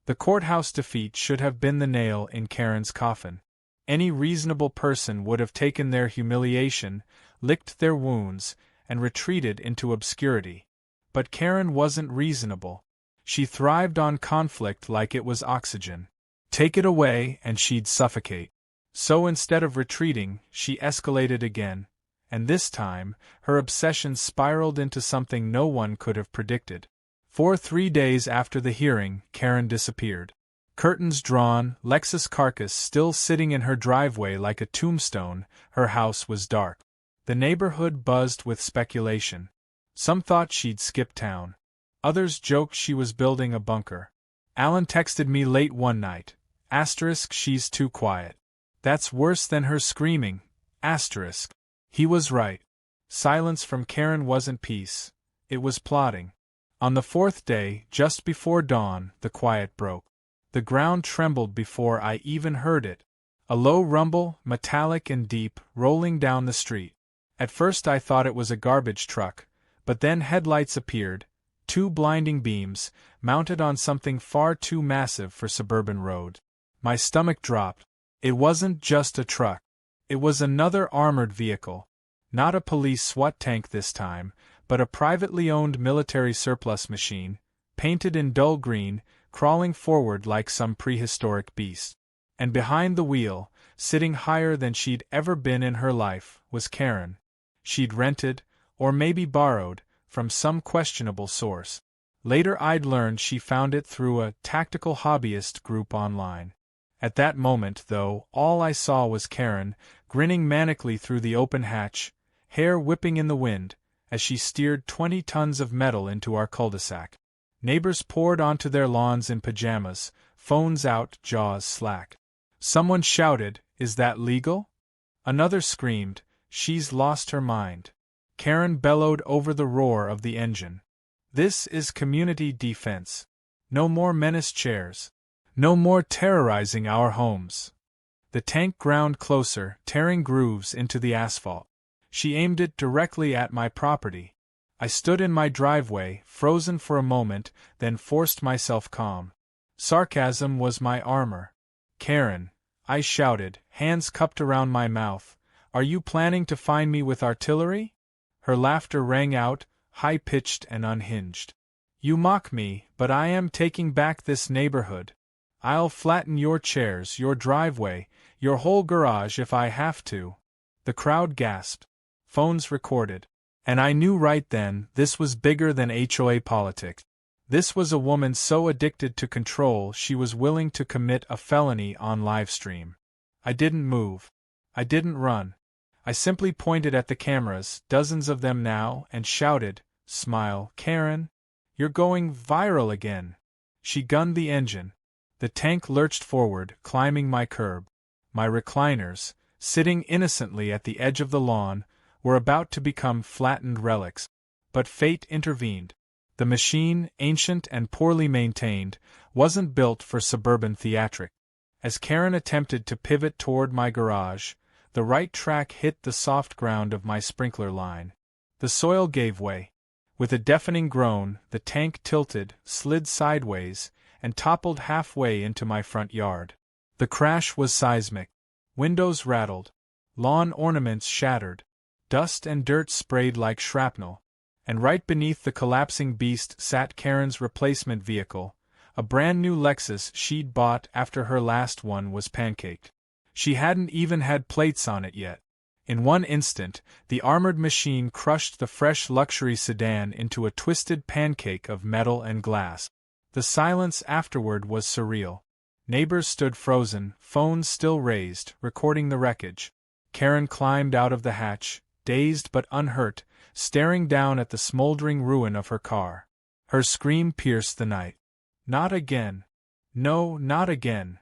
The courthouse defeat should have been the nail in Karen's coffin. Any reasonable person would have taken their humiliation, licked their wounds, and retreated into obscurity. But Karen wasn't reasonable. She thrived on conflict like it was oxygen. Take it away and she'd suffocate. So instead of retreating, she escalated again, and this time, her obsession spiraled into something no one could have predicted. For 3 days after the hearing, Karen disappeared. Curtains drawn, Lexus carcass still sitting in her driveway like a tombstone, her house was dark. The neighborhood buzzed with speculation. Some thought she'd skipped town. Others joked she was building a bunker. Alan texted me late one night. *, she's too quiet. That's worse than her screaming. *. He was right. Silence from Karen wasn't peace. It was plotting. On the 4th day, just before dawn, the quiet broke. The ground trembled before I even heard it. A low rumble, metallic and deep, rolling down the street. At first I thought it was a garbage truck, but then headlights appeared, 2 blinding beams, mounted on something far too massive for suburban road. My stomach dropped. It wasn't just a truck. It was another armored vehicle. Not a police SWAT tank this time, but a privately owned military surplus machine, painted in dull green, crawling forward like some prehistoric beast. And behind the wheel, sitting higher than she'd ever been in her life, was Karen. She'd rented, or maybe borrowed, from some questionable source. Later I'd learned she found it through a tactical hobbyist group online. At that moment, though, all I saw was Karen, grinning manically through the open hatch, hair whipping in the wind, as she steered 20 tons of metal into our cul-de-sac. Neighbors poured onto their lawns in pajamas, phones out, jaws slack. Someone shouted, "Is that legal?" Another screamed, "She's lost her mind." Karen bellowed over the roar of the engine. This is community defense. No more menace chairs. No more terrorizing our homes. The tank ground closer, tearing grooves into the asphalt. She aimed it directly at my property. I stood in my driveway, frozen for a moment, then forced myself calm. Sarcasm was my armor. "Karen," I shouted, hands cupped around my mouth, "are you planning to find me with artillery?" Her laughter rang out, high-pitched and unhinged. "You mock me, but I am taking back this neighborhood. I'll flatten your chairs, your driveway, your whole garage if I have to." The crowd gasped. Phones recorded. And I knew right then, this was bigger than HOA politics. This was a woman so addicted to control she was willing to commit a felony on livestream. I didn't move. I didn't run. I simply pointed at the cameras, dozens of them now, and shouted, "Smile, Karen. You're going viral again." She gunned the engine. The tank lurched forward, climbing my curb. My recliners, sitting innocently at the edge of the lawn, were about to become flattened relics. But fate intervened. The machine, ancient and poorly maintained, wasn't built for suburban theatrics. As Karen attempted to pivot toward my garage, the right track hit the soft ground of my sprinkler line. The soil gave way. With a deafening groan, the tank tilted, slid sideways, and toppled halfway into my front yard. The crash was seismic. Windows rattled. Lawn ornaments shattered. Dust and dirt sprayed like shrapnel. And right beneath the collapsing beast sat Karen's replacement vehicle, a brand new Lexus she'd bought after her last one was pancaked. She hadn't even had plates on it yet. In one instant, the armored machine crushed the fresh luxury sedan into a twisted pancake of metal and glass. The silence afterward was surreal. Neighbors stood frozen, phones still raised, recording the wreckage. Karen climbed out of the hatch, dazed but unhurt, staring down at the smoldering ruin of her car. Her scream pierced the night. "Not again. No, not again."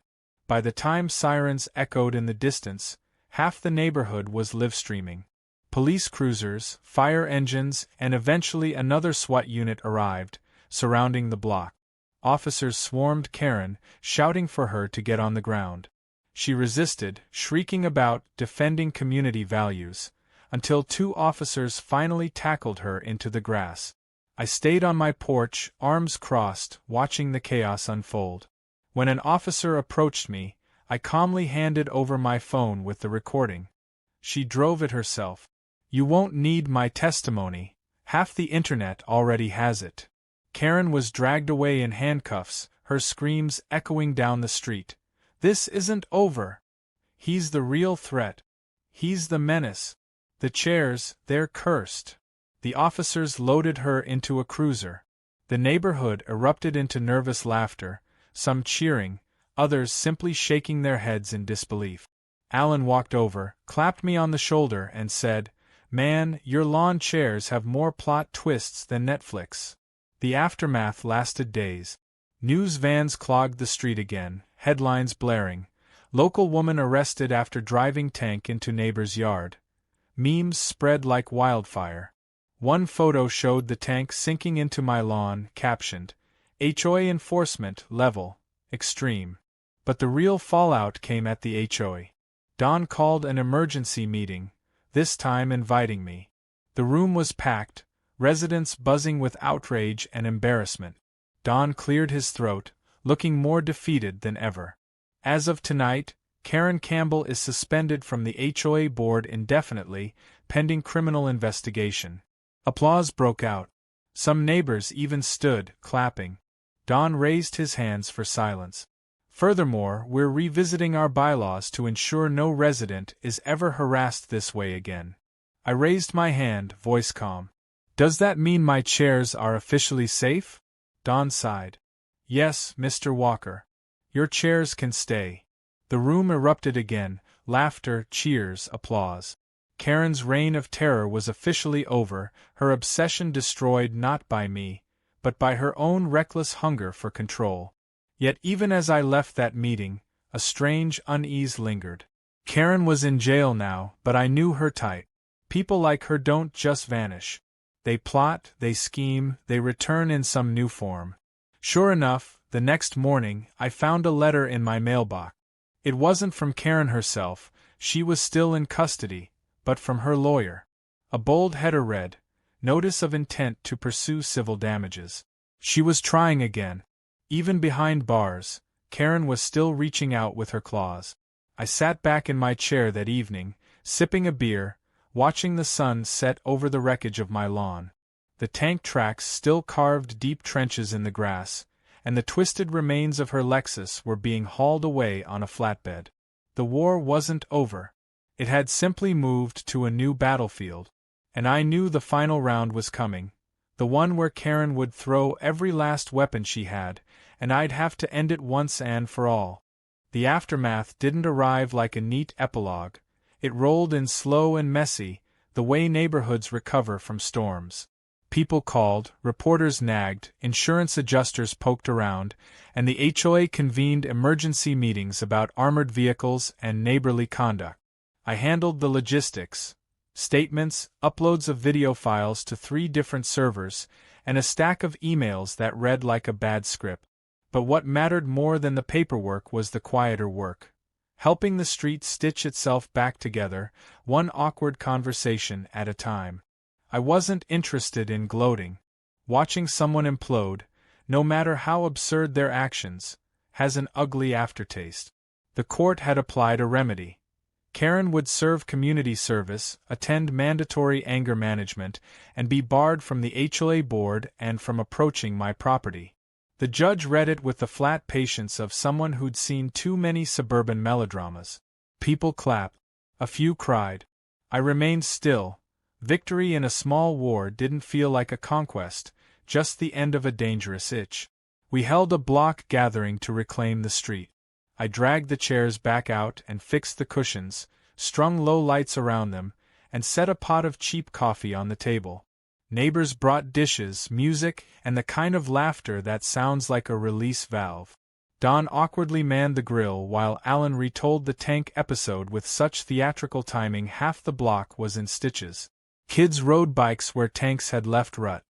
By the time sirens echoed in the distance, half the neighborhood was live-streaming. Police cruisers, fire engines, and eventually another SWAT unit arrived, surrounding the block. Officers swarmed Karen, shouting for her to get on the ground. She resisted, shrieking about defending community values, until 2 officers finally tackled her into the grass. I stayed on my porch, arms crossed, watching the chaos unfold. When an officer approached me, I calmly handed over my phone with the recording. She drove it herself. "You won't need my testimony. Half the internet already has it." Karen was dragged away in handcuffs, her screams echoing down the street. "This isn't over. He's the real threat. He's the menace. The chairs, they're cursed." The officers loaded her into a cruiser. The neighborhood erupted into nervous laughter, some cheering, others simply shaking their heads in disbelief. Alan walked over, clapped me on the shoulder, and said, "Man, your lawn chairs have more plot twists than Netflix." The aftermath lasted days. News vans clogged the street again, headlines blaring. Local woman arrested after driving tank into neighbor's yard. Memes spread like wildfire. One photo showed the tank sinking into my lawn, captioned, "HOA enforcement level, extreme." But the real fallout came at the HOA. Don called an emergency meeting, this time inviting me. The room was packed, residents buzzing with outrage and embarrassment. Don cleared his throat, looking more defeated than ever. "As of tonight, Karen Campbell is suspended from the HOA board indefinitely, pending criminal investigation." Applause broke out. Some neighbors even stood, clapping. Don raised his hands for silence. "Furthermore, we're revisiting our bylaws to ensure no resident is ever harassed this way again." I raised my hand, voice calm. "Does that mean my chairs are officially safe?" Don sighed. "Yes, Mr. Walker. Your chairs can stay." The room erupted again, laughter, cheers, applause. Karen's reign of terror was officially over, her obsession destroyed not by me, but by her own reckless hunger for control. Yet even as I left that meeting, a strange unease lingered. Karen was in jail now, but I knew her type. People like her don't just vanish. They plot, they scheme, they return in some new form. Sure enough, the next morning, I found a letter in my mailbox. It wasn't from Karen herself, she was still in custody, but from her lawyer. A bold header read, "Notice of intent to pursue civil damages." She was trying again. Even behind bars, Karen was still reaching out with her claws. I sat back in my chair that evening, sipping a beer, watching the sun set over the wreckage of my lawn. The tank tracks still carved deep trenches in the grass, and the twisted remains of her Lexus were being hauled away on a flatbed. The war wasn't over. It had simply moved to a new battlefield. And I knew the final round was coming, the one where Karen would throw every last weapon she had, and I'd have to end it once and for all. The aftermath didn't arrive like a neat epilogue. It rolled in slow and messy, the way neighborhoods recover from storms. People called, reporters nagged, insurance adjusters poked around, and the HOA convened emergency meetings about armored vehicles and neighborly conduct. I handled the logistics, statements, uploads of video files to 3 different servers, and a stack of emails that read like a bad script. But what mattered more than the paperwork was the quieter work. Helping the street stitch itself back together, one awkward conversation at a time. I wasn't interested in gloating. Watching someone implode, no matter how absurd their actions, has an ugly aftertaste. The court had applied a remedy. Karen would serve community service, attend mandatory anger management, and be barred from the HOA board and from approaching my property. The judge read it with the flat patience of someone who'd seen too many suburban melodramas. People clapped. A few cried. I remained still. Victory in a small war didn't feel like a conquest, just the end of a dangerous itch. We held a block gathering to reclaim the street. I dragged the chairs back out and fixed the cushions, strung low lights around them, and set a pot of cheap coffee on the table. Neighbors brought dishes, music, and the kind of laughter that sounds like a release valve. Don awkwardly manned the grill while Alan retold the tank episode with such theatrical timing half the block was in stitches. Kids rode bikes where tanks had left rut.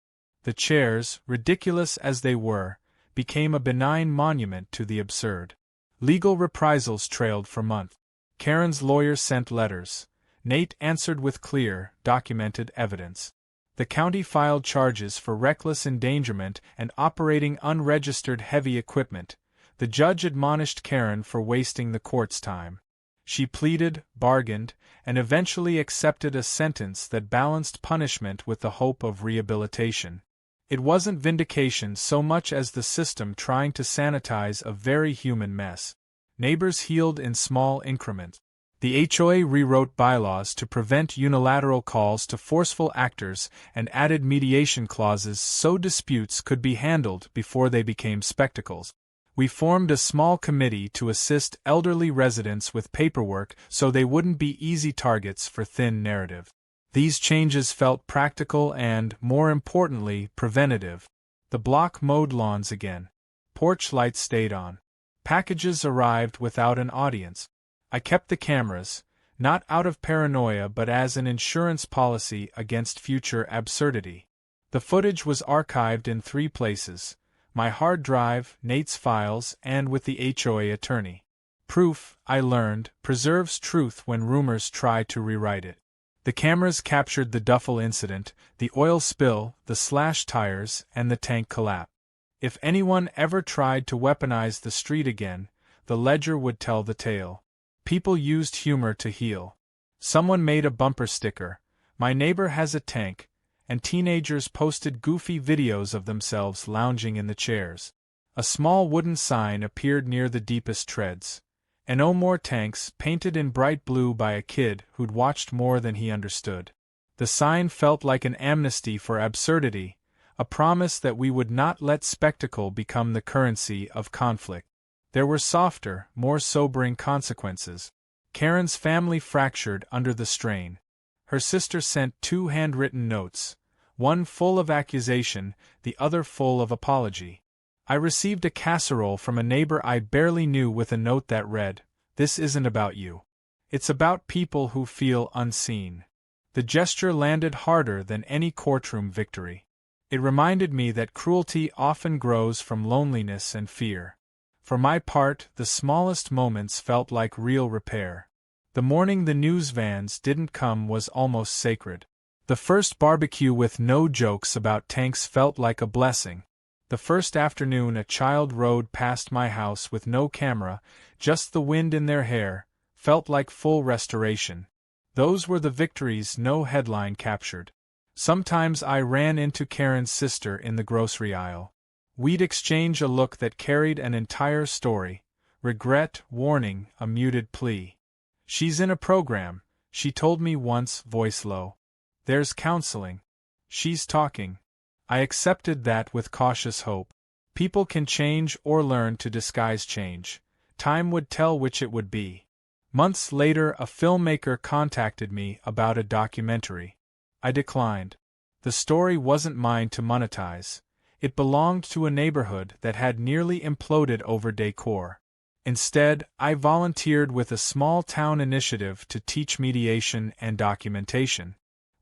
The chairs, ridiculous as they were, became a benign monument to the absurd. Legal reprisals trailed for months. Karen's lawyer sent letters. Nate answered with clear, documented evidence. The county filed charges for reckless endangerment and operating unregistered heavy equipment. The judge admonished Karen for wasting the court's time. She pleaded, bargained, and eventually accepted a sentence that balanced punishment with the hope of rehabilitation. It wasn't vindication so much as the system trying to sanitize a very human mess. Neighbors healed in small increments. The HOA rewrote bylaws to prevent unilateral calls to forceful actors and added mediation clauses so disputes could be handled before they became spectacles. We formed a small committee to assist elderly residents with paperwork so they wouldn't be easy targets for thin narrative. These changes felt practical and, more importantly, preventative. The block mowed lawns again. Porch lights stayed on. Packages arrived without an audience. I kept the cameras, not out of paranoia but as an insurance policy against future absurdity. The footage was archived in 3 places: my hard drive, Nate's files, and with the HOA attorney. Proof, I learned, preserves truth when rumors try to rewrite it. The cameras captured the duffel incident, the oil spill, the slashed tires, and the tank collapse. If anyone ever tried to weaponize the street again, the ledger would tell the tale. People used humor to heal. Someone made a bumper sticker, "My neighbor has a tank," and teenagers posted goofy videos of themselves lounging in the chairs. A small wooden sign appeared near the deepest treads. "And no more tanks," painted in bright blue by a kid who'd watched more than he understood. The sign felt like an amnesty for absurdity, a promise that we would not let spectacle become the currency of conflict. There were softer, more sobering consequences. Karen's family fractured under the strain. Her sister sent 2 handwritten notes, one full of accusation, the other full of apology. I received a casserole from a neighbor I barely knew with a note that read, "This isn't about you. It's about people who feel unseen." The gesture landed harder than any courtroom victory. It reminded me that cruelty often grows from loneliness and fear. For my part, the smallest moments felt like real repair. The morning the news vans didn't come was almost sacred. The first barbecue with no jokes about tanks felt like a blessing. The first afternoon a child rode past my house with no camera, just the wind in their hair, felt like full restoration. Those were the victories no headline captured. Sometimes I ran into Karen's sister in the grocery aisle. We'd exchange a look that carried an entire story: regret, warning, a muted plea. "She's in a program," she told me once, voice low. "There's counseling. She's talking." I accepted that with cautious hope. People can change or learn to disguise change. Time would tell which it would be. Months later, a filmmaker contacted me about a documentary. I declined. The story wasn't mine to monetize. It belonged to a neighborhood that had nearly imploded over decor. Instead, I volunteered with a small-town initiative to teach mediation and documentation.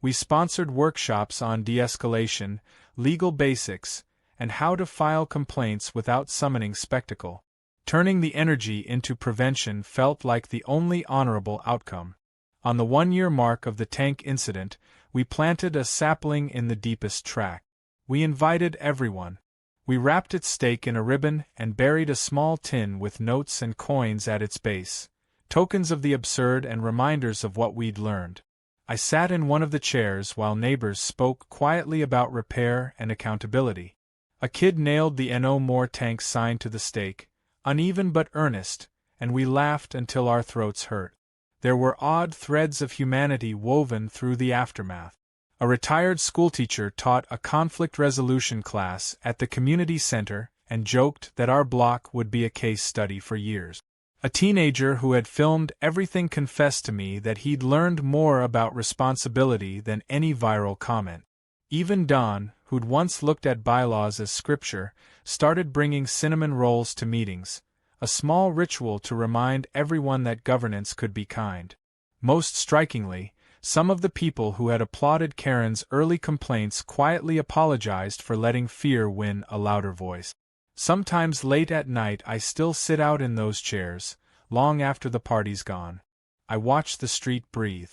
We sponsored workshops on de-escalation, legal basics, and how to file complaints without summoning spectacle. Turning the energy into prevention felt like the only honorable outcome. On the 1-year mark of the tank incident, we planted a sapling in the deepest track. We invited everyone. We wrapped its stake in a ribbon and buried a small tin with notes and coins at its base, tokens of the absurd and reminders of what we'd learned. I sat in one of the chairs while neighbors spoke quietly about repair and accountability. A kid nailed the "No More Tanks" sign to the stake, uneven but earnest, and we laughed until our throats hurt. There were odd threads of humanity woven through the aftermath. A retired schoolteacher taught a conflict resolution class at the community center and joked that our block would be a case study for years. A teenager who had filmed everything confessed to me that he'd learned more about responsibility than any viral comment. Even Don, who'd once looked at bylaws as scripture, started bringing cinnamon rolls to meetings, a small ritual to remind everyone that governance could be kind. Most strikingly, some of the people who had applauded Karen's early complaints quietly apologized for letting fear win a louder voice. Sometimes late at night I still sit out in those chairs, long after the party's gone. I watch the street breathe.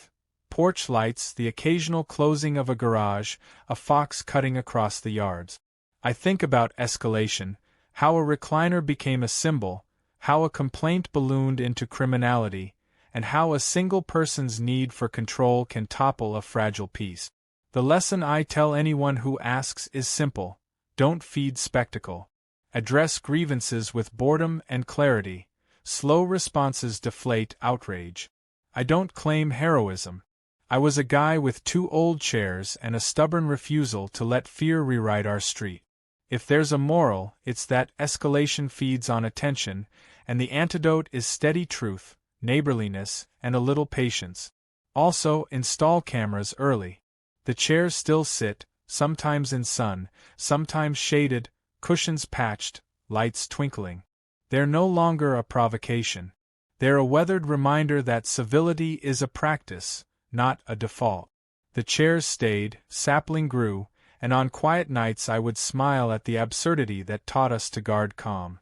Porch lights, the occasional closing of a garage, a fox cutting across the yards. I think about escalation, how a recliner became a symbol, how a complaint ballooned into criminality, and how a single person's need for control can topple a fragile peace. The lesson I tell anyone who asks is simple: don't feed spectacle. Address grievances with boredom and clarity. Slow responses deflate outrage. I don't claim heroism. I was a guy with 2 old chairs and a stubborn refusal to let fear rewrite our street. If there's a moral, it's that escalation feeds on attention, and the antidote is steady truth, neighborliness, and a little patience. Also, install cameras early. The chairs still sit, sometimes in sun, sometimes shaded, cushions patched, lights twinkling. They're no longer a provocation. They're a weathered reminder that civility is a practice, not a default. The chairs stayed, sapling grew, and on quiet nights I would smile at the absurdity that taught us to guard calm.